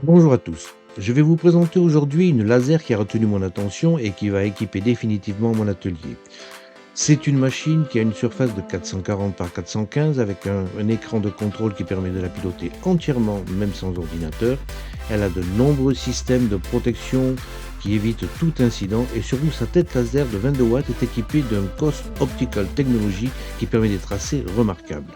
Bonjour à tous. Je vais vous présenter aujourd'hui une laser qui a retenu mon attention et qui va équiper définitivement mon atelier. C'est une machine qui a une surface de 440 par 415 avec un écran de contrôle qui permet de la piloter entièrement, même sans ordinateur. Elle a de nombreux systèmes de protection qui évitent tout incident et surtout sa tête laser de 22 watts est équipée d'un COS Optical Technology qui permet des tracés remarquables.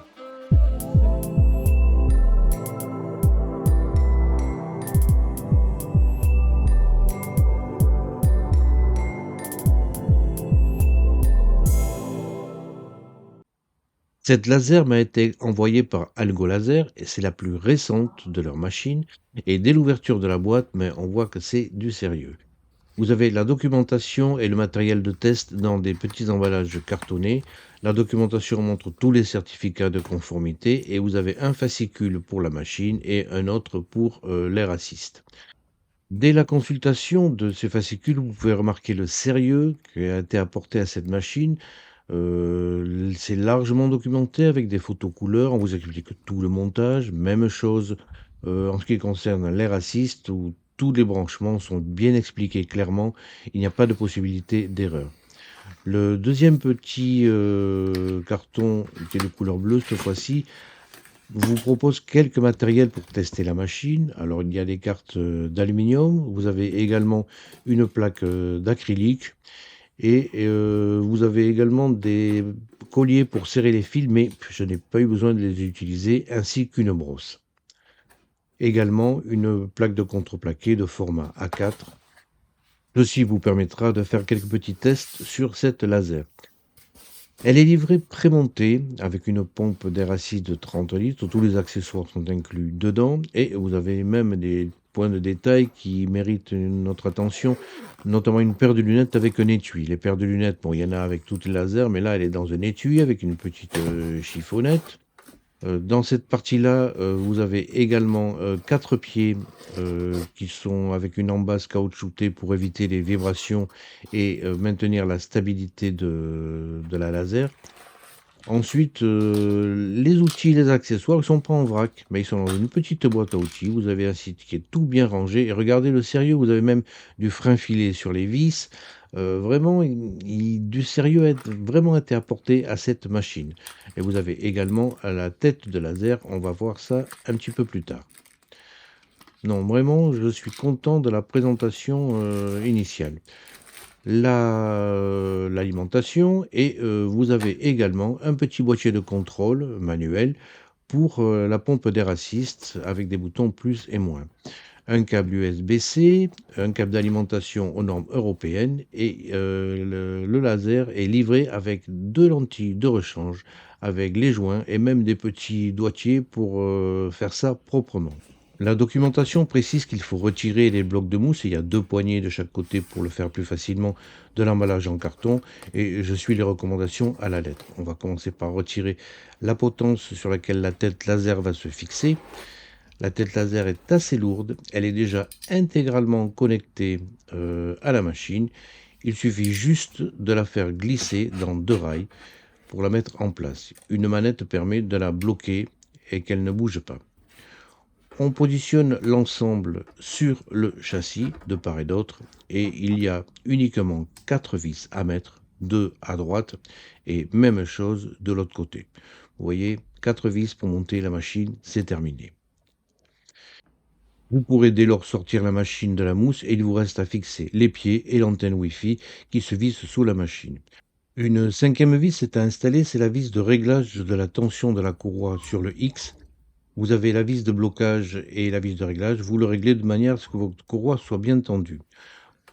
Cette laser m'a été envoyée par Algo Laser et c'est la plus récente de leurs machines. Et dès l'ouverture de la boîte, mais on voit que c'est du sérieux. Vous avez la documentation et le matériel de test dans des petits emballages cartonnés. La documentation montre tous les certificats de conformité et vous avez un fascicule pour la machine et un autre pour l'Air Assist. Dès la consultation de ces fascicules, vous pouvez remarquer le sérieux qui a été apporté à cette machine. C'est largement documenté avec des photos couleurs. On vous explique tout le montage. Même chose, en ce qui concerne l'Air Assist où tous les branchements sont bien expliqués clairement. Il n'y a pas de possibilité d'erreur. Le deuxième petit, carton qui est de couleur bleue cette fois-ci, vous propose quelques matériels pour tester la machine. Alors il y a des cartes, d'aluminium, vous avez également une plaque, d'acrylique et vous avez également des colliers pour serrer les fils, mais je n'ai pas eu besoin de les utiliser, ainsi qu'une brosse. Également une plaque de contreplaqué de format A4. Ceci vous permettra de faire quelques petits tests sur cette laser. Elle est livrée prémontée avec une pompe d'air acide de 30 litres. Tous les accessoires sont inclus dedans et vous avez même des points de détail qui méritent notre attention, notamment une paire de lunettes avec un étui. Les paires de lunettes, bon, il y en a avec toutes les lasers, mais là, elle est dans un étui avec une petite chiffonnette. Dans cette partie-là, vous avez également 4 pieds qui sont avec une embase caoutchoutée pour éviter les vibrations et maintenir la stabilité de la laser. Ensuite, les outils et les accessoires, ils sont pas en vrac, mais ils sont dans une petite boîte à outils. Vous avez un site qui est tout bien rangé et regardez le sérieux, vous avez même du frein filé sur les vis. Vraiment, du sérieux a vraiment été apporté à cette machine et vous avez également à la tête de laser, on va voir ça un petit peu plus tard. Non, vraiment, je suis content de la présentation, initiale. L'alimentation et vous avez également un petit boîtier de contrôle manuel pour, la pompe d'air assist avec des boutons plus et moins. Un câble USB-C, un câble d'alimentation aux normes européennes et le laser est livré avec 2 lentilles de rechange avec les joints et même des petits doigtiers pour, faire ça proprement. La documentation précise qu'il faut retirer les blocs de mousse et il y a 2 poignées de chaque côté pour le faire plus facilement de l'emballage en carton et je suis les recommandations à la lettre. On va commencer par retirer la potence sur laquelle la tête laser va se fixer. La tête laser est assez lourde, elle est déjà intégralement connectée, à la machine. Il suffit juste de la faire glisser dans 2 rails pour la mettre en place. Une manette permet de la bloquer et qu'elle ne bouge pas. On positionne l'ensemble sur le châssis de part et d'autre et il y a uniquement 4 vis à mettre, 2 à droite et même chose de l'autre côté. Vous voyez, 4 vis pour monter la machine, c'est terminé. Vous pourrez dès lors sortir la machine de la mousse et il vous reste à fixer les pieds et l'antenne Wi-Fi qui se visse sous la machine. Une cinquième vis est à installer, c'est la vis de réglage de la tension de la courroie sur le X. Vous avez la vis de blocage et la vis de réglage. Vous le réglez de manière à ce que votre courroie soit bien tendue.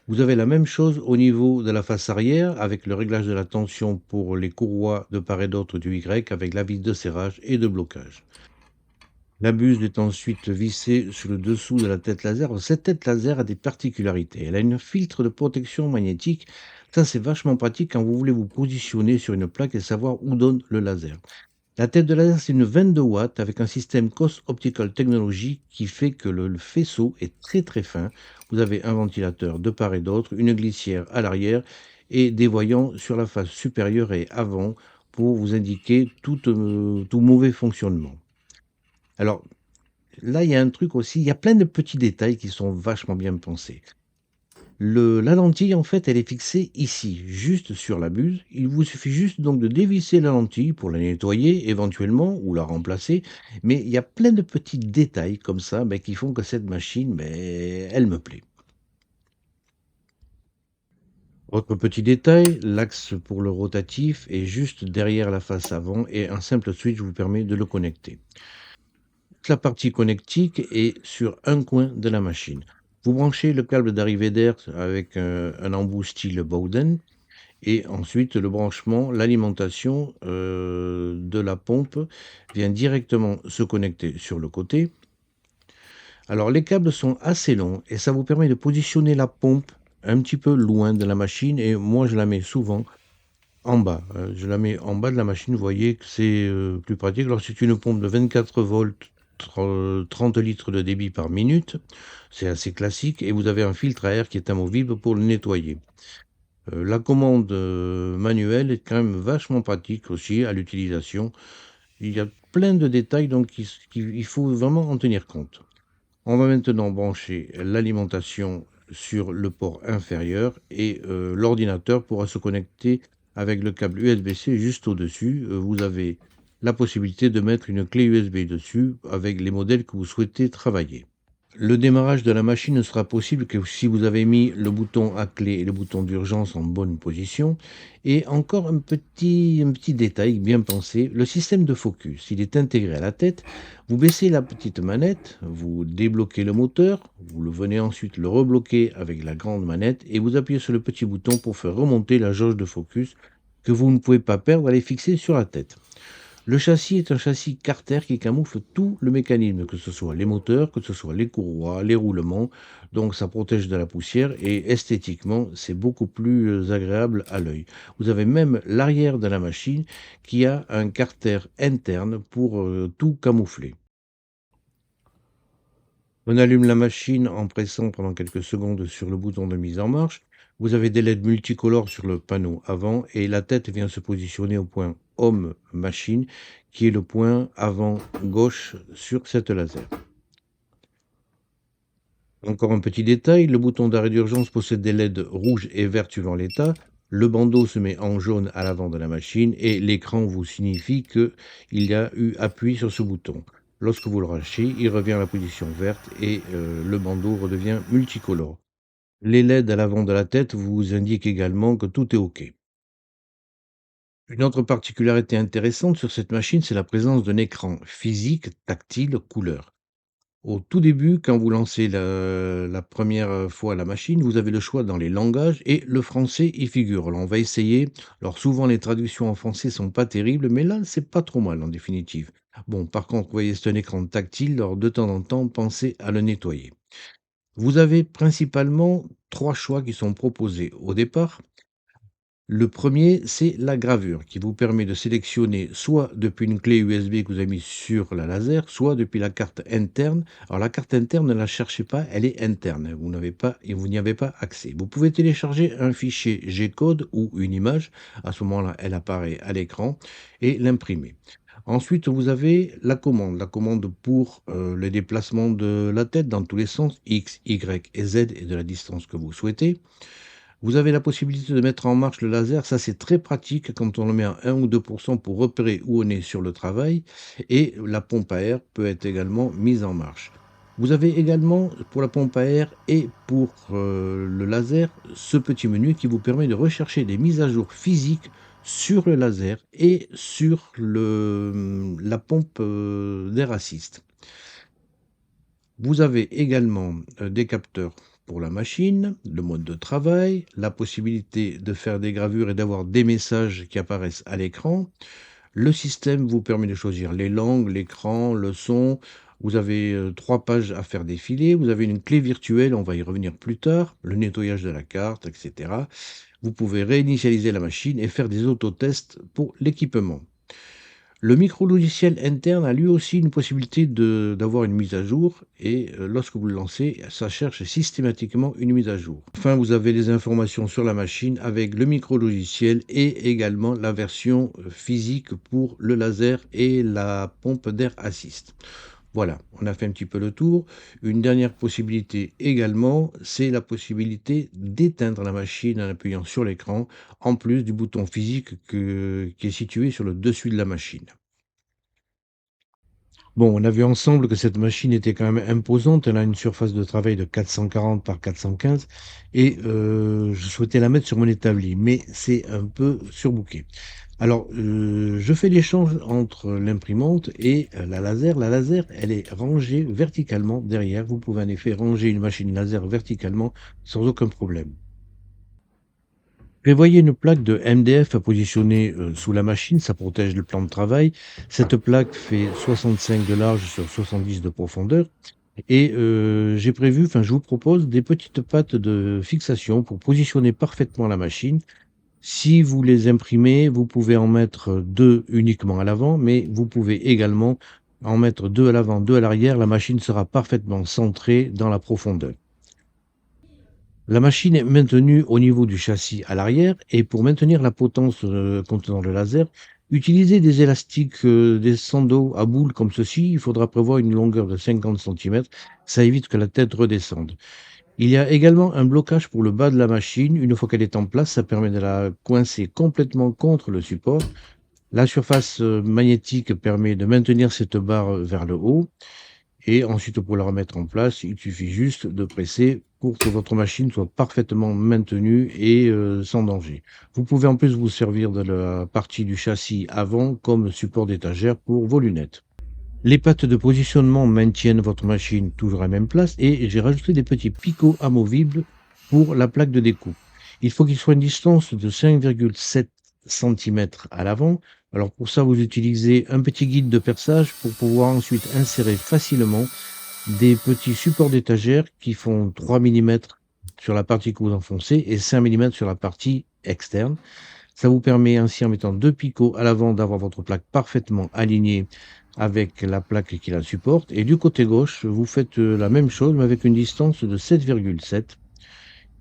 Vous avez la même chose au niveau de la face arrière avec le réglage de la tension pour les courroies de part et d'autre du Y avec la vis de serrage et de blocage. La buse est ensuite vissée sur le dessous de la tête laser. Cette tête laser a des particularités. Elle a une filtre de protection magnétique. Ça, c'est vachement pratique quand vous voulez vous positionner sur une plaque et savoir où donne le laser. La tête de laser, c'est une 22 watts avec un système COS Optical Technology qui fait que le faisceau est très très fin. Vous avez un ventilateur de part et d'autre, une glissière à l'arrière et des voyants sur la face supérieure et avant pour vous indiquer tout mauvais fonctionnement. Alors, Là, il y a un truc aussi, il y a plein de petits détails qui sont vachement bien pensés. La lentille, en fait, elle est fixée ici, juste sur la buse. Il vous suffit juste donc de dévisser la lentille pour la nettoyer éventuellement ou la remplacer. Mais il y a plein de petits détails comme ça qui font que cette machine, elle me plaît. Autre petit détail, l'axe pour le rotatif est juste derrière la face avant et un simple switch vous permet de le connecter. Toute la partie connectique est sur un coin de la machine. Vous branchez le câble d'arrivée d'air avec un embout style Bowden et ensuite le branchement, l'alimentation de la pompe vient directement se connecter sur le côté. Alors les câbles sont assez longs et ça vous permet de positionner la pompe un petit peu loin de la machine et moi je la mets souvent en bas. Je la mets en bas de la machine, vous voyez que c'est plus pratique. Alors c'est une pompe de 24 volts, 30 litres de débit par minute, c'est assez classique et vous avez un filtre à air qui est amovible pour le nettoyer. La commande manuelle est quand même vachement pratique aussi à l'utilisation. Il y a plein de détails donc il faut vraiment en tenir compte. On va maintenant brancher l'alimentation sur le port inférieur et l'ordinateur pourra se connecter avec le câble USB-C juste au-dessus. Vous avez la possibilité de mettre une clé USB dessus avec les modèles que vous souhaitez travailler. Le démarrage de la machine ne sera possible que si vous avez mis le bouton à clé et le bouton d'urgence en bonne position. Et encore un petit détail bien pensé, le système de focus, il est intégré à la tête. Vous baissez la petite manette, vous débloquez le moteur, vous le venez ensuite le rebloquer avec la grande manette et vous appuyez sur le petit bouton pour faire remonter la jauge de focus que vous ne pouvez pas perdre à les fixer sur la tête. Le châssis est un châssis Carter qui camoufle tout le mécanisme, que ce soit les moteurs, que ce soit les courroies, les roulements. Donc ça protège de la poussière et esthétiquement, c'est beaucoup plus agréable à l'œil. Vous avez même l'arrière de la machine qui a un Carter interne pour tout camoufler. On allume la machine en pressant pendant quelques secondes sur le bouton de mise en marche. Vous avez des LED multicolores sur le panneau avant et la tête vient se positionner au point Home Machine, qui est le point avant gauche sur cette laser. Encore un petit détail, le bouton d'arrêt d'urgence possède des LED rouges et verts suivant l'état. Le bandeau se met en jaune à l'avant de la machine et l'écran vous signifie qu'il y a eu appui sur ce bouton. Lorsque vous le lâchez, il revient à la position verte et le bandeau redevient multicolore. Les LED à l'avant de la tête vous indiquent également que tout est OK. Une autre particularité intéressante sur cette machine, c'est la présence d'un écran physique tactile couleur. Au tout début, quand vous lancez la première fois la machine, vous avez le choix dans les langages et le français y figure. Alors on va essayer. Alors souvent les traductions en français sont pas terribles, mais là c'est pas trop mal en définitive. Bon, par contre, vous voyez, c'est un écran tactile, alors de temps en temps, pensez à le nettoyer. Vous avez principalement 3 choix qui sont proposés au départ. Le premier, c'est la gravure qui vous permet de sélectionner soit depuis une clé USB que vous avez mise sur la laser, soit depuis la carte interne. Alors la carte interne, ne la cherchez pas, elle est interne. Vous n'avez pas et vous n'y avez pas accès. Vous pouvez télécharger un fichier G-code ou une image. À ce moment-là, elle apparaît à l'écran et l'imprimer. Ensuite, vous avez la commande pour le déplacement de la tête dans tous les sens, X, Y et Z et de la distance que vous souhaitez. Vous avez la possibilité de mettre en marche le laser, ça c'est très pratique quand on le met à 1 ou 2 pour repérer où on est sur le travail et la pompe à air peut être également mise en marche. Vous avez également pour la pompe à air et pour le laser ce petit menu qui vous permet de rechercher des mises à jour physiques sur le laser et sur la pompe d'air assist. Vous avez également des capteurs pour la machine, le mode de travail, la possibilité de faire des gravures et d'avoir des messages qui apparaissent à l'écran. Le système vous permet de choisir les langues, l'écran, le son. Vous avez 3 pages à faire défiler. Vous avez une clé virtuelle, on va y revenir plus tard, le nettoyage de la carte, etc. Vous pouvez réinitialiser la machine et faire des autotests pour l'équipement. Le micro-logiciel interne a lui aussi une possibilité d'avoir une mise à jour et lorsque vous le lancez, ça cherche systématiquement une mise à jour. Enfin, vous avez les informations sur la machine avec le micro-logiciel et également la version physique pour le laser et la pompe d'air assist. Voilà, on a fait un petit peu le tour. Une dernière possibilité également, c'est la possibilité d'éteindre la machine en appuyant sur l'écran, en plus du bouton physique qui est situé sur le dessus de la machine. Bon, on a vu ensemble que cette machine était quand même imposante. Elle a une surface de travail de 440 par 415 et je souhaitais la mettre sur mon établi, mais c'est un peu surbooké. Alors, je fais l'échange entre l'imprimante et la laser. La laser, elle est rangée verticalement derrière. Vous pouvez en effet ranger une machine laser verticalement sans aucun problème. Prévoyez une plaque de MDF à positionner sous la machine, ça protège le plan de travail. Cette plaque fait 65 de large sur 70 de profondeur. Et j'ai prévu, enfin je vous propose des petites pattes de fixation pour positionner parfaitement la machine. Si vous les imprimez, vous pouvez en mettre 2 uniquement à l'avant, mais vous pouvez également en mettre 2 à l'avant, 2 à l'arrière. La machine sera parfaitement centrée dans la profondeur. La machine est maintenue au niveau du châssis à l'arrière et pour maintenir la potence, contenant le laser, utilisez des élastiques, des sandaux à boules comme ceci. Il faudra prévoir une longueur de 50 centimètres. Ça évite que la tête redescende. Il y a également un blocage pour le bas de la machine. Une fois qu'elle est en place, ça permet de la coincer complètement contre le support. La surface, magnétique permet de maintenir cette barre, vers le haut et ensuite pour la remettre en place, il suffit juste de presser pour que votre machine soit parfaitement maintenue et sans danger. Vous pouvez en plus vous servir de la partie du châssis avant comme support d'étagère pour vos lunettes. Les pattes de positionnement maintiennent votre machine toujours à la même place et j'ai rajouté des petits picots amovibles pour la plaque de découpe. Il faut qu'il soit une distance de 5,7 centimètres à l'avant. Alors pour ça, vous utilisez un petit guide de perçage pour pouvoir ensuite insérer facilement des petits supports d'étagère qui font 3 millimètres sur la partie que vous enfoncez et 5 millimètres sur la partie externe. Ça vous permet ainsi, en mettant 2 picots à l'avant, d'avoir votre plaque parfaitement alignée avec la plaque qui la supporte. Et du côté gauche, vous faites la même chose, mais avec une distance de 7,7.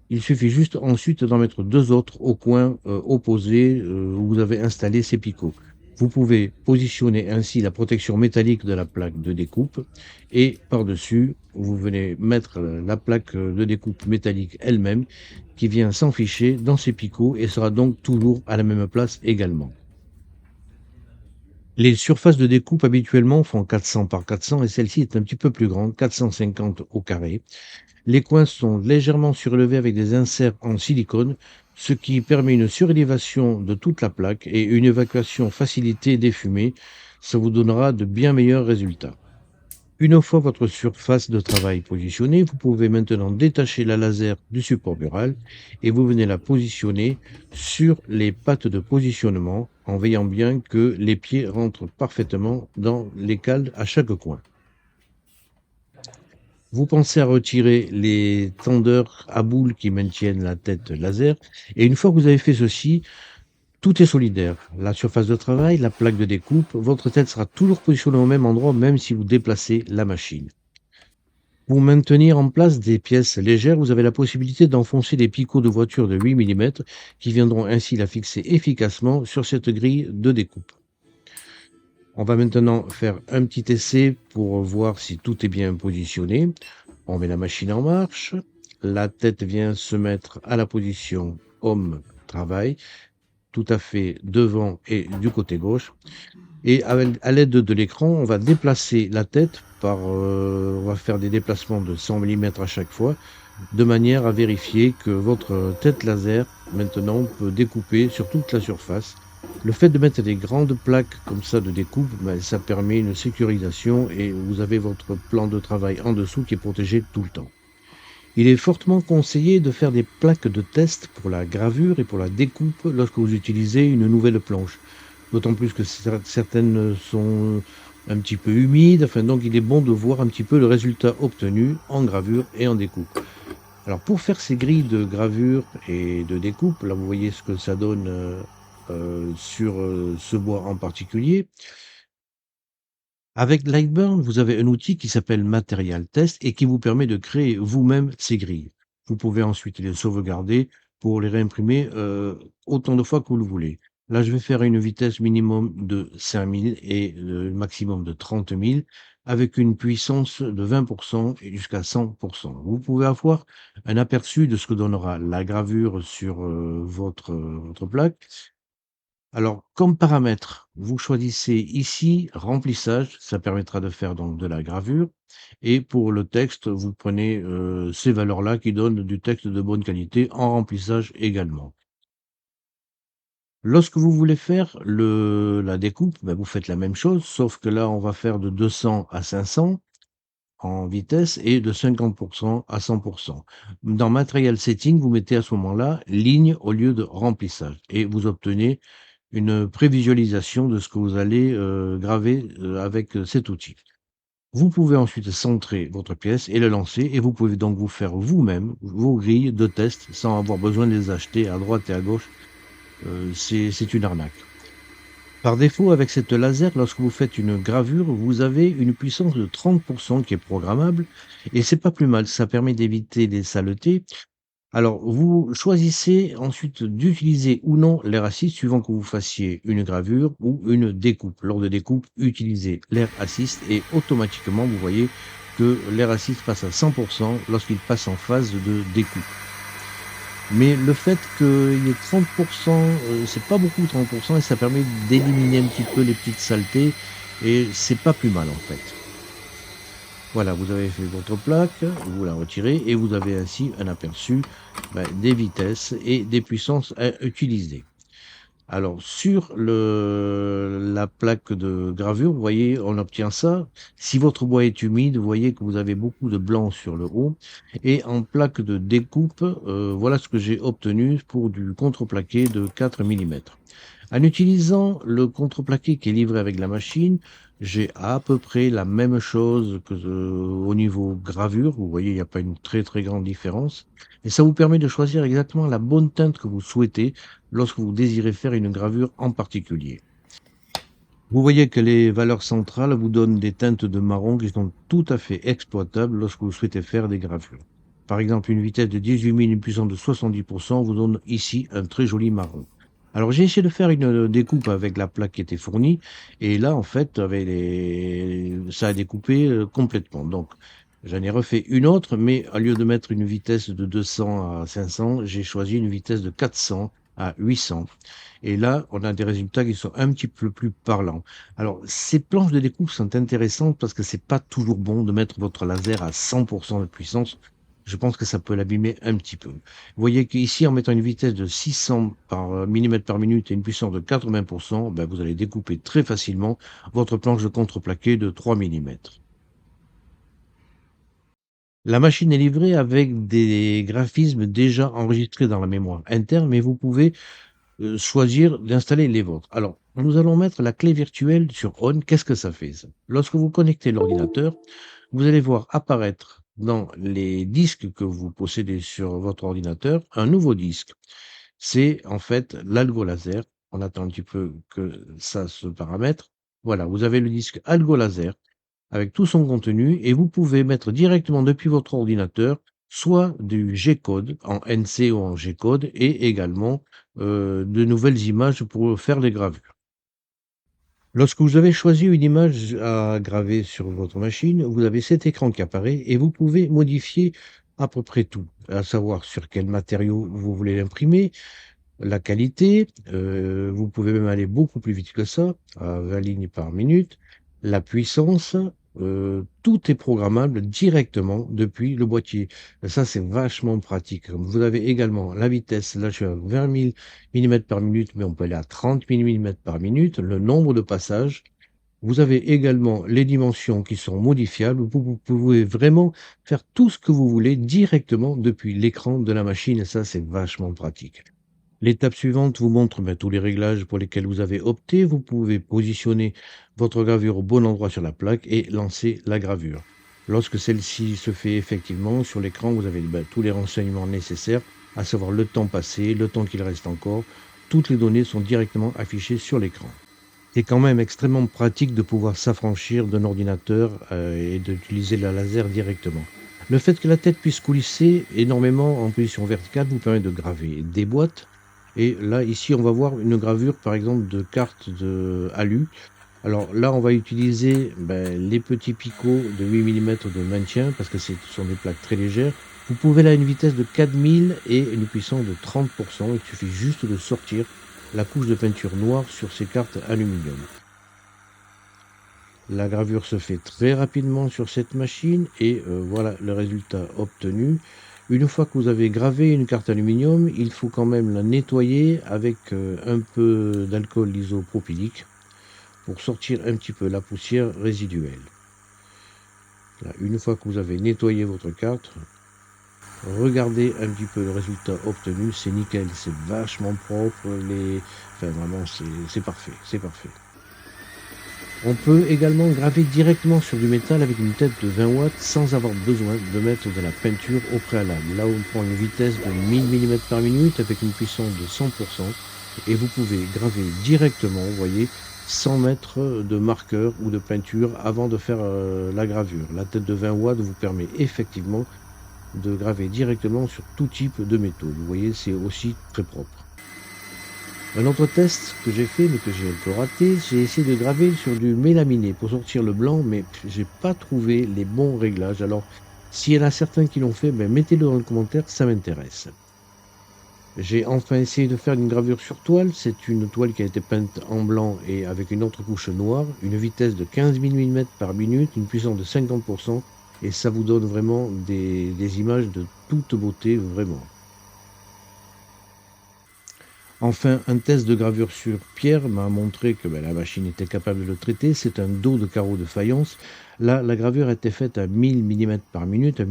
Il suffit juste ensuite d'en mettre 2 autres au coin opposé où vous avez installé ces picots. Vous pouvez positionner ainsi la protection métallique de la plaque de découpe et par-dessus, vous venez mettre la plaque de découpe métallique elle-même qui vient s'enficher dans ces picots et sera donc toujours à la même place également. Les surfaces de découpe habituellement font 400 par 400 et celle-ci est un petit peu plus grande, 450 au carré. Les coins sont légèrement surélevés avec des inserts en silicone, ce qui permet une surélévation de toute la plaque et une évacuation facilitée des fumées. Ça vous donnera de bien meilleurs résultats. Une fois votre surface de travail positionnée, vous pouvez maintenant détacher la laser du support mural et vous venez la positionner sur les pattes de positionnement en veillant bien que les pieds rentrent parfaitement dans les cales à chaque coin. Vous pensez à retirer les tendeurs à boules qui maintiennent la tête laser et une fois que vous avez fait ceci, tout est solidaire. La surface de travail, la plaque de découpe, votre tête sera toujours positionnée au même endroit même si vous déplacez la machine. Pour maintenir en place des pièces légères, vous avez la possibilité d'enfoncer des picots de voiture de 8 millimètres qui viendront ainsi la fixer efficacement sur cette grille de découpe. On va maintenant faire un petit essai pour voir si tout est bien positionné. On met la machine en marche. La tête vient se mettre à la position homme travail, tout à fait devant et du côté gauche. Et à l'aide de l'écran, on va déplacer la tête on va faire des déplacements de 100 millimètres à chaque fois, de manière à vérifier que votre tête laser, maintenant, peut découper sur toute la surface. Le fait de mettre des grandes plaques comme ça de découpe, ben, ça permet une sécurisation et vous avez votre plan de travail en dessous qui est protégé tout le temps. Il est fortement conseillé de faire des plaques de test pour la gravure et pour la découpe lorsque vous utilisez une nouvelle planche. D'autant plus que certaines sont un petit peu humides, enfin donc il est bon de voir un petit peu le résultat obtenu en gravure et en découpe. Alors pour faire ces grilles de gravure et de découpe, là vous voyez ce que ça donne sur ce bois en particulier. Avec Lightburn, vous avez un outil qui s'appelle Material Test et qui vous permet de créer vous-même ces grilles. Vous pouvez ensuite les sauvegarder pour les réimprimer autant de fois que vous le voulez. Là, je vais faire une vitesse minimum de 5000 et maximum de 30 000 avec une puissance de 20 et jusqu'à 100. Vous pouvez avoir un aperçu de ce que donnera la gravure sur, votre plaque. Alors, comme paramètre, vous choisissez ici remplissage, ça permettra de faire donc de la gravure et pour le texte, vous prenez, ces valeurs-là qui donnent du texte de bonne qualité en remplissage également. Lorsque vous voulez faire la découpe, bah, vous faites la même chose, sauf que là, on va faire de 200 à 500 en vitesse et de 50 à 100. Dans Material Setting, vous mettez à ce moment-là ligne au lieu de remplissage et vous obtenez une prévisualisation de ce que vous allez, graver, avec, cet outil. Vous pouvez ensuite centrer votre pièce et le lancer et vous pouvez donc vous faire vous-même vos grilles de test sans avoir besoin de les acheter à droite et à gauche, c'est une arnaque. Par défaut, avec cette laser, lorsque vous faites une gravure, vous avez une puissance de 30 qui est programmable et c'est pas plus mal, ça permet d'éviter les saletés. Alors, vous choisissez ensuite d'utiliser ou non l'air assist suivant que vous fassiez une gravure ou une découpe. Lors de découpe, utilisez l'air assist et automatiquement, vous voyez que l'air assist passe à 100 lorsqu'il passe en phase de découpe. Mais le fait qu'il y ait 30, c'est pas beaucoup 30 et ça permet d'éliminer un petit peu les petites saletés et c'est pas plus mal en fait. Voilà, vous avez fait votre plaque, vous la retirez et vous avez ainsi un aperçu, des vitesses et des puissances à utiliser. Alors sur la plaque de gravure, vous voyez, on obtient ça. Si votre bois est humide, vous voyez que vous avez beaucoup de blanc sur le haut et en plaque de découpe, voilà ce que j'ai obtenu pour du contreplaqué de 4 millimètres. En utilisant le contreplaqué qui est livré avec la machine, j'ai à peu près la même chose que, au niveau gravure. Vous voyez, il n'y a pas une très, très grande différence et ça vous permet de choisir exactement la bonne teinte que vous souhaitez lorsque vous désirez faire une gravure en particulier. Vous voyez que les valeurs centrales vous donnent des teintes de marron qui sont tout à fait exploitables lorsque vous souhaitez faire des gravures. Par exemple, une vitesse de 18 000, une puissance de 70 vous donne ici un très joli marron. Alors j'ai essayé de faire une découpe avec la plaque qui était fournie et là en fait ça a découpé complètement. Donc j'en ai refait une autre, mais au lieu de mettre une vitesse de 200 à 500, j'ai choisi une vitesse de 400 à 800. Et là, on a des résultats qui sont un petit peu plus parlants. Alors, ces planches de découpe sont intéressantes parce que c'est pas toujours bon de mettre votre laser à 100 de puissance. Je pense que ça peut l'abîmer un petit peu. Vous voyez qu'ici, en mettant une vitesse de 600 millimètres par minute et une puissance de 80 vous allez découper très facilement votre planche de contreplaqué de 3 millimètres. La machine est livrée avec des graphismes déjà enregistrés dans la mémoire interne, mais vous pouvez choisir d'installer les vôtres. Alors, nous allons mettre la clé virtuelle sur on. Qu'est-ce que ça fait ça? Lorsque vous connectez l'ordinateur, vous allez voir apparaître dans les disques que vous possédez sur votre ordinateur, un nouveau disque. C'est en fait l'Algo Laser. On attend un petit peu que ça se paramètre. Voilà, vous avez le disque Algo Laser avec tout son contenu et vous pouvez mettre directement depuis votre ordinateur soit du G-code en NC ou en G-code et également, de nouvelles images pour faire des gravures. Lorsque vous avez choisi une image à graver sur votre machine, vous avez cet écran qui apparaît et vous pouvez modifier à peu près tout, à savoir sur quel matériau vous voulez l'imprimer, la qualité, vous pouvez même aller beaucoup plus vite que ça, à 20 lignes par minute, la puissance, tout est programmable directement depuis le boîtier. Ça, c'est vachement pratique. Vous avez également la vitesse, là je suis à 20 000 millimètres par minute, mais on peut aller à 30 000 millimètres par minute, le nombre de passages. Vous avez également les dimensions qui sont modifiables. Vous pouvez vraiment faire tout ce que vous voulez directement depuis l'écran de la machine et ça, c'est vachement pratique. L'étape suivante vous montre tous les réglages pour lesquels vous avez opté. Vous pouvez positionner votre gravure au bon endroit sur la plaque et lancer la gravure. Lorsque celle-ci se fait effectivement, sur l'écran, vous avez tous les renseignements nécessaires, à savoir le temps passé, le temps qu'il reste encore. Toutes les données sont directement affichées sur l'écran. C'est quand même extrêmement pratique de pouvoir s'affranchir d'un ordinateur et d'utiliser la laser directement. Le fait que la tête puisse coulisser énormément en position verticale vous permet de graver des boîtes Et là, ici, on va voir une gravure, par exemple, de carte de alu. Alors là, on va utiliser les petits picots de 8 millimètres de maintien parce que ce sont des plaques très légères. Vous pouvez là à une vitesse de 4000 et une puissance de 30%. Il suffit juste de sortir la couche de peinture noire sur ces cartes aluminium. La gravure se fait très rapidement sur cette machine et voilà le résultat obtenu. Une fois que vous avez gravé une carte aluminium, il faut quand même la nettoyer avec un peu d'alcool isopropylique pour sortir un petit peu la poussière résiduelle. Là, une fois que vous avez nettoyé votre carte, regardez un petit peu le résultat obtenu, c'est nickel, c'est vachement propre, enfin vraiment c'est parfait, c'est parfait. On peut également graver directement sur du métal avec une tête de 20 watts sans avoir besoin de mettre de la peinture au préalable. Là, on prend une vitesse de 1000 mm par minute avec une puissance de 100% et vous pouvez graver directement, vous voyez, sans mettre de marqueur ou de peinture avant de faire la gravure. La tête de 20 watts vous permet effectivement de graver directement sur tout type de métaux. Vous voyez, c'est aussi très propre. Un autre test que j'ai fait, mais que j'ai un peu raté, j'ai essayé de graver sur du mélaminé pour sortir le blanc, mais j'ai pas trouvé les bons réglages. Alors, s'il y en a certains qui l'ont fait, mettez-le dans le commentaire, ça m'intéresse. J'ai enfin essayé de faire une gravure sur toile. C'est une toile qui a été peinte en blanc et avec une autre couche noire, une vitesse de 15 000 mm par minute, une puissance de 50%, et ça vous donne vraiment des images de toute beauté, vraiment. Enfin, un test de gravure sur pierre m'a montré que la machine était capable de le traiter. C'est un dos de carreau de faïence. Là, la gravure a été faite à 1000 mm par minute, à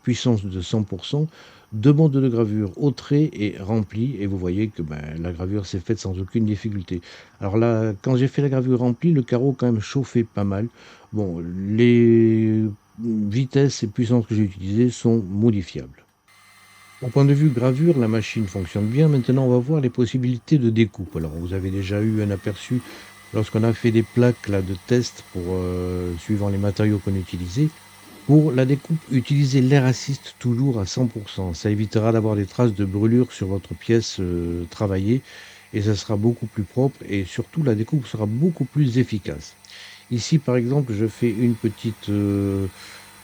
puissance de 100%. Deux bandes de gravure au trait et remplie. Et vous voyez que la gravure s'est faite sans aucune difficulté. Alors là, quand j'ai fait la gravure remplie, le carreau quand même chauffait pas mal. Bon, les vitesses et puissances que j'ai utilisées sont modifiables. Au point de vue gravure, la machine fonctionne bien. Maintenant, on va voir les possibilités de découpe. Alors, vous avez déjà eu un aperçu lorsqu'on a fait des plaques là, de test pour, suivant les matériaux qu'on utilisait. Pour la découpe, utilisez l'air assist toujours à 100%. Ça évitera d'avoir des traces de brûlure sur votre pièce travaillée et ça sera beaucoup plus propre et surtout la découpe sera beaucoup plus efficace. Ici, par exemple, je fais une petite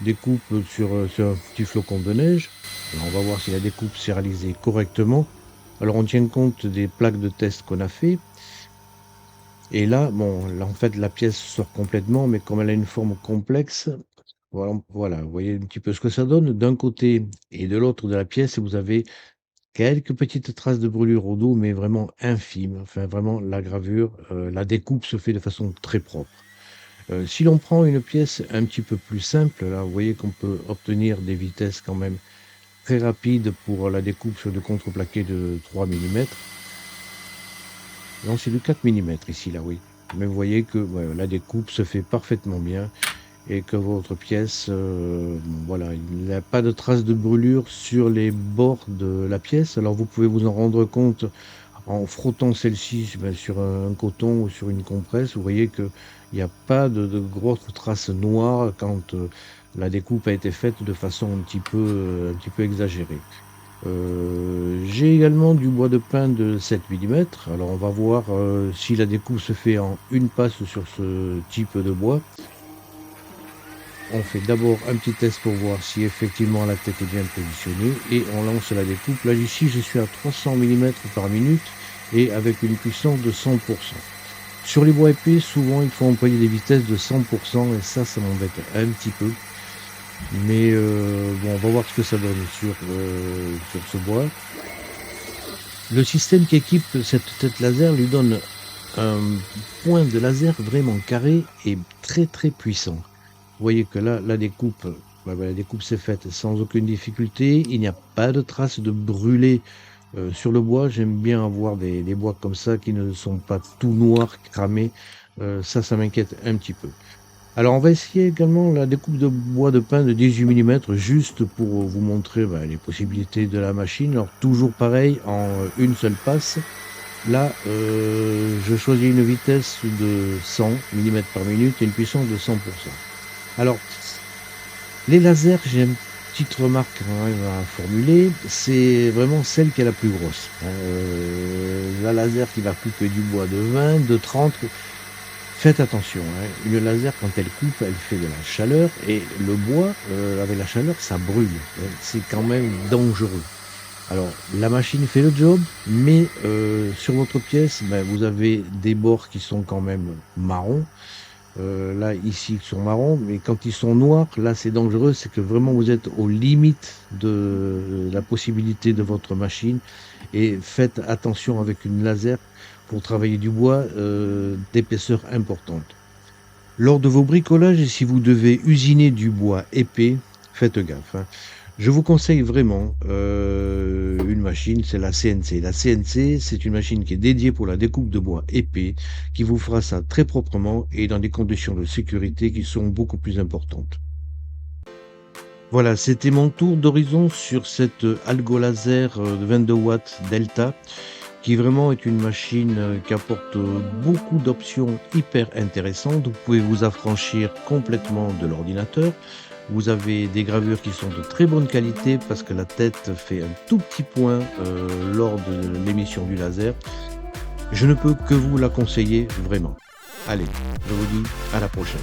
découpe sur un petit flocon de neige. Alors, on va voir si la découpe s'est réalisée correctement. Alors on tient compte des plaques de test qu'on a fait. Et là, bon, là en fait la pièce sort complètement, mais comme elle a une forme complexe, voilà, vous voyez un petit peu ce que ça donne. D'un côté et de l'autre de la pièce, vous avez quelques petites traces de brûlure au dos, mais vraiment infimes. Enfin, vraiment, la gravure, la découpe se fait de façon très propre. Si l'on prend une pièce un petit peu plus simple, là, vous voyez qu'on peut obtenir des vitesses quand même très rapides pour la découpe sur du contreplaqué de 3 mm. Non, c'est du 4 mm ici, là, oui. Mais vous voyez que la découpe se fait parfaitement bien et que votre pièce, voilà, il n'y a pas de traces de brûlure sur les bords de la pièce. Alors vous pouvez vous en rendre compte en frottant celle-ci sur un coton ou sur une compresse. Vous voyez qu'il n'y a pas de grosses traces noires quand la découpe a été faite de façon un petit peu exagérée. J'ai également du bois de pin de 7 mm. Alors on va voir si la découpe se fait en une passe sur ce type de bois. On fait d'abord un petit test pour voir si effectivement la tête est bien positionnée et on lance la découpe. Là ici je suis à 300 mm par minute et avec une puissance de 100%. Sur les bois épais, souvent il faut employer des vitesses de 100% et ça m'embête un petit peu. Mais bon, on va voir ce que ça donne sur ce bois. Le système qui équipe cette tête laser lui donne un point de laser vraiment carré et très très puissant. Vous voyez que là, la découpe s'est faite sans aucune difficulté. Il n'y a pas de traces de brûlé sur le bois. J'aime bien avoir des bois comme ça qui ne sont pas tout noirs, cramés. Ça m'inquiète un petit peu. Alors on va essayer également la découpe de bois de pin de 18 mm juste pour vous montrer les possibilités de la machine. Alors toujours pareil en une seule passe. Là je choisis une vitesse de 100 mm par minute et une puissance de 100%. Alors les lasers, j'ai un petite remarque quand même à formuler, c'est vraiment celle qui est la plus grosse, hein, la laser qui va couper du bois de 20, de 30. Faites attention, hein, une laser quand elle coupe, elle fait de la chaleur et le bois, avec la chaleur, ça brûle, c'est quand même dangereux. Alors la machine fait le job, mais sur votre pièce, ben, vous avez des bords qui sont quand même marrons. Là, ici, ils sont marrons, mais quand ils sont noirs, là, c'est dangereux, c'est que vraiment vous êtes aux limites de la possibilité de votre machine et faites attention avec une laser pour travailler du bois, d'épaisseur importante. Lors de vos bricolages et si vous devez usiner du bois épais, faites gaffe, hein. Je vous conseille vraiment, une machine, c'est la CNC. La CNC, c'est une machine qui est dédiée pour la découpe de bois épais, qui vous fera ça très proprement et dans des conditions de sécurité qui sont beaucoup plus importantes. Voilà, c'était mon tour d'horizon sur cette, Algo Laser, de 22 watts Delta, qui vraiment est une machine, qui apporte, beaucoup d'options hyper intéressantes. Vous pouvez vous affranchir complètement de l'ordinateur. Vous avez des gravures qui sont de très bonne qualité parce que la tête fait un tout petit point, lors de l'émission du laser. Je ne peux que vous la conseiller vraiment. Allez, je vous dis à la prochaine.